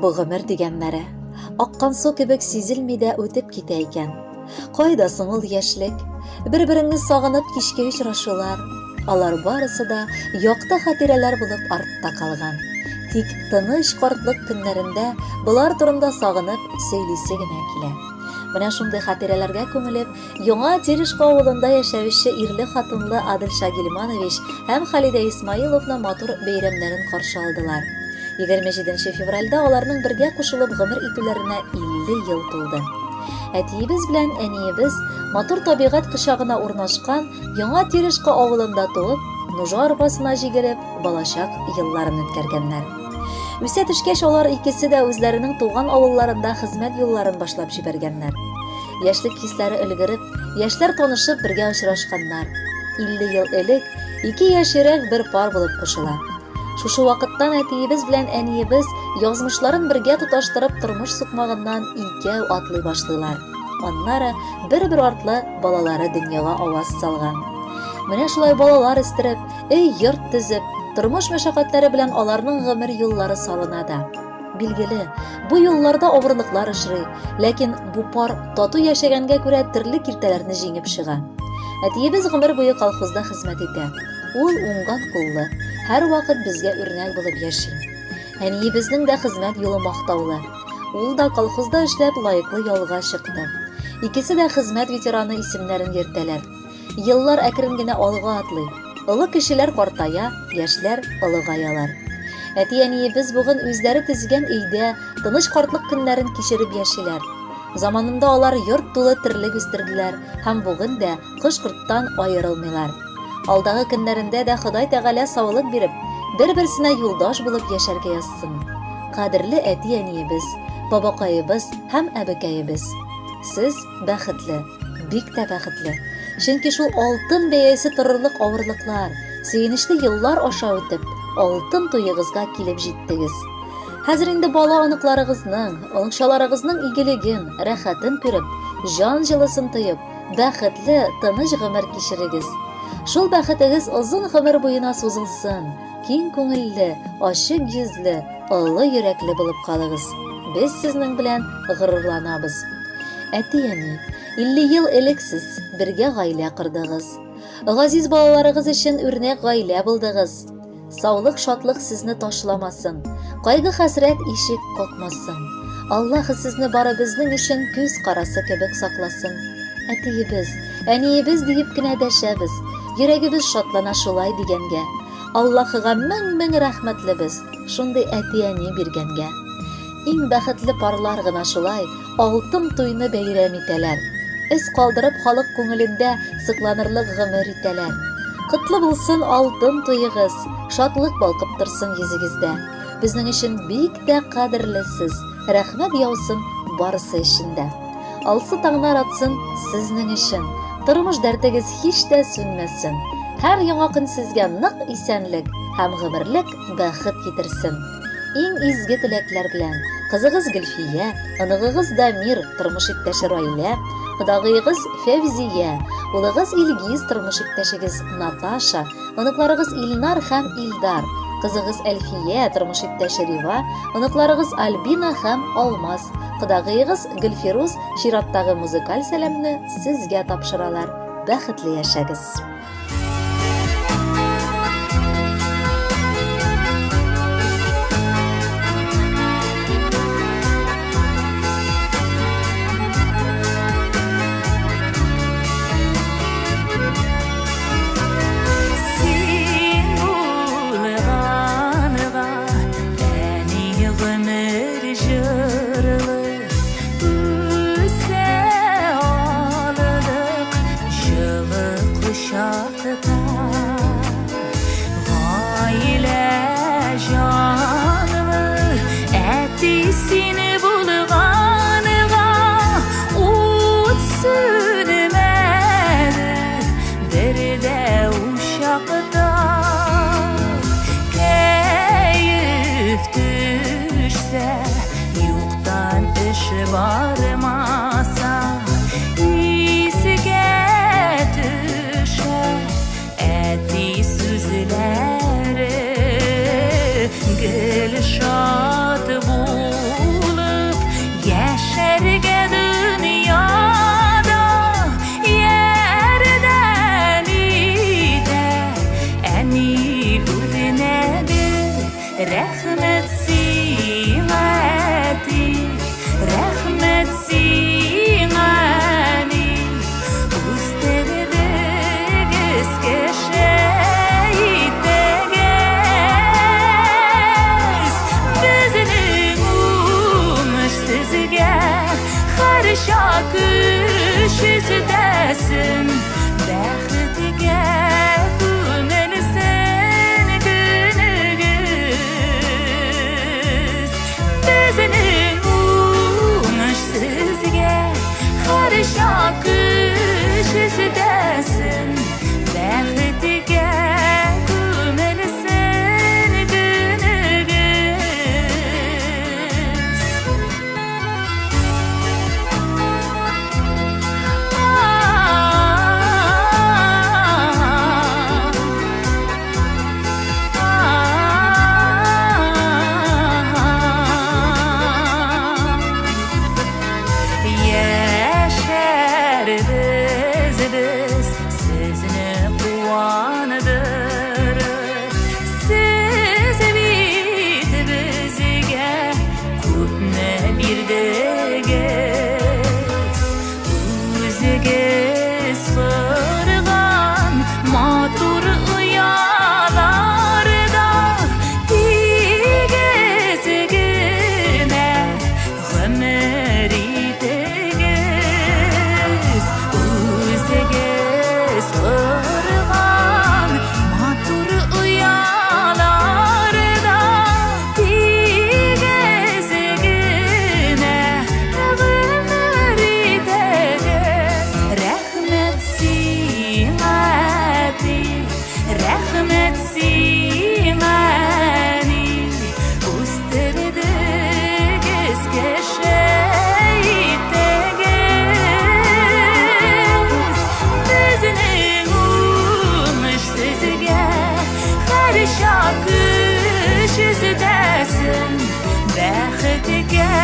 Бу гомер дигәннәре. Аккан су кебек сизелми дә үтеп китә икән. Кайда соң ул яшьлек? Бер-береңне сагынып кичкә очрашулар. Алар барысы да якты хатирәләр булып артта калган. Тик тыныч картлык көннәрендә булар турында сагынып сөйлисе генә килә. Менә шундый хатирәләргә күмелеп, яңа Терешка авылында яшәүче ирле хатынлы Адилша Гилманович һәм Халида Исмаиловна матур бәйрәмнәрен каршы алдылар. 27 февральдә аларның бергә кушылып гомер итүләренә 50 ел тулды. Әтиебез белән әниебез матур табигать кочагына урнашкан яңа Терешка авылында туып, нужа арбасына җигелеп, балачак елларын үткәргәннәр. Үсә төшкәч алар икесе дә үзләренең туган авылларында хезмәт юлларын башлап җибәргәннәр. Яшьлек хисләре өлгереп, яшьләр танышып бергә очрашканнар. 50 ел элек ике яшьрәк бер пар булып кушыла. Шушы вакыттан әтиебез белән әниебез язмышларын бергә тоташтырып тормыш сукмагыннан икәү атлый башлыйлар. Аннары бер-бер артлы балалары дөньяга аваз салган. Менә шулай балалар үстереп, йорт төзеп, тормыш мәшәкатьләре белән аларның гомер юллары салына да. Билгеле, бу юлларда авырлыклар очрый, ләкин бу пар тату яшәгәнгә күрә төрле киртәләрне җиңеп чыга. Әтиебез гомер буе колхозда хезмәт итә. Ул уңган куллы, һәр вакыт безгә үрнәк булып яши. Әниебезнең дә хезмәт юлы мактаулы. Ул да колхозда эшләп лаеклы ялга чыкты. Икесе дә хезмәт ветераны исемнәрен йөртәләр. Еллар әкрен генә алга атлый. Олы кешеләр картая, яшьләр олыгаялар. Әти-әниебез бүген үзләре төзегән өйдә тыныч картлык көннәрен кичереп яшиләр. Заманында алар йорт тулы тирлек үстерделәр һәм бүген дә кош-корттан аерылмыйлар. Алдагы көннәрендә дә Ходай Тәгалә саулык биреп, бер-берсенә юлдаш булып яшәргә язсын. Кадерле әти-әниебез, бабакаебыз һәм әбекәебез, сез бәхетле, бик тә бәхетле. Чөнки шул алтын бәясе торырлык авырлыклар, сөенечле еллар аша үтеп, алтын туегызга килеп җиттегез. Хәзер инде бала аныкларыгызның, оңшаларыгызның игелеген, рәхәтен күреп, җан җылысын тоеп, бәхетле, тыныч гомер кичерегез. Шул бәхетегез озын гомер буена сузылсын, киң күңелле, ачык йөзле, олы йөрәкле булып калыгыз. Без сезнең белән горурланабыз. Әти-әни, 50 ел элек сез бергә гаилә кырдыгыз. Газиз балаларыгыз өчен үрнәк гаилә булдыгыз. Саулык, шатлык сезне ташламасын. Кайгы хәсрәт ишек какмасын. Аллаһ сезне барыбызның өчен күз карасы кебек сакласын. Әтиебез, әниебез дип кенә дәшәбез. Йөрәгебез шатлана шулай дигәнгә. Аллаһыга мең рәхмәтлебез, шундый әти-әни биргәнгә. Иң бәхетле парлар гына шулай алтын туйны бәйрәм итәләр. Эз калдырып халык күңелендә сыкланырлык гомер итәләр. Котлы булсын алтын туйыгыз, шатлык балкып торсын йөзегездә. Безнең өчен бик тә кадерлесез, рәхмәт яусын барысы өчен дә. Алсы таңнар атсын сезнең өчен, тормыш дәртегез һич тә сүнмәсен. Һәр яңа көн сезгә нык исәнлек һәм гомерлек бәхет китерсен. Иң изге теләкләр белән кызыгыз Гөлфия, оныгыгыз Дамир, тормыш иптәше Раилә, кодагыегыз Фәвзия, улыгыз Илгиз, тормыш иптәшегез Наташа, оныкларыгыз Илнар һәм Илдар, кызыгыз Әлфия, тормыш иптәше Рива, оныкларыгыз Альбина һәм Алмаз, кодагыегыз Гөлфирус чираттагы музыкаль сәламне сезгә тапшыралар. Бәхетле яшәгез. Varmasa iyisiga düşer eti sözleri gel şad karışa kış yüzdesin Bəxtiga köməlsən günügüz Bizning uңышsizga karışa kış yüzdesin Bəxtiga köməlsən günügüz Yaşarız biz sizni quvondirib Siz bit bizga ko'pni berdigiz O'zigiz qurgan motor uyalarda tegizgina g'amir etigiz O'zigiz qurgan motor uyalarda tegizgina g'amir etigiz Rahmat singati rahmat singani o'stirdigiz kashaytigiz bizning uңышsizga qarshi kış yüzdesin Bəxtiga